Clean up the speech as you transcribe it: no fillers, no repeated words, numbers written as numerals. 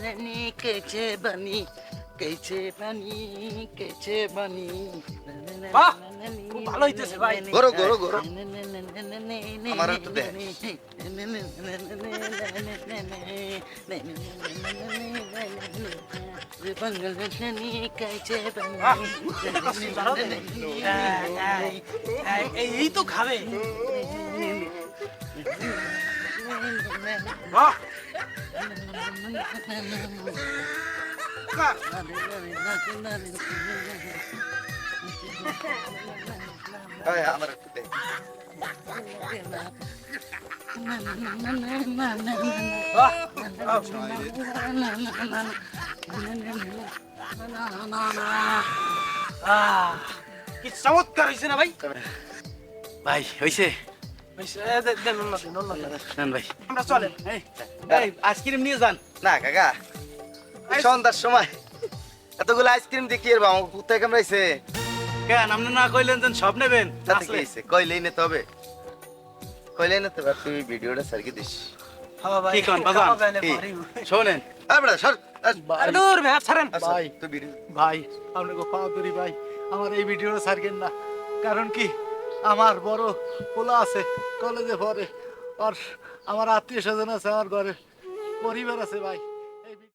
कैसे बनी বাহ খুব ভালো হইতেছে ভাই গরো গরো গরো আমার একটু দে এই তো খাবে বাহ এই আমার একটু দে কি চমৎকার হয়েছে না ভাই ভাই হইছে নেন ভাই আমরা চলেন এই আইসক্রিম নিয়ে যান না কাকা সন্ধ্যার সময় এতগুলো আইসক্রিম দিয়ে কি আর আমার কোথায় কামড়াইছে কেন আপনি না কইলেন যে সব নেবেন তাতে কি হইছে কইলেই নিতে হবে কইলেই নিতে হবে তুই ভিডিওটা সারকি দিস কি কোন বাজান শোনেন আরে সর দূর ভাই ছাড়েন ভাই তুই ভিডিও ভাই আপনাকে পা ধরি ভাই আমার এই ভিডিওটা ছাড়বেন না কারণ কি আমার বড় পোলা আছে কলেজে পড়ে আর আমার আত্মীয় স্বজন আছে আমার ঘরে পরিবার আছে ভাই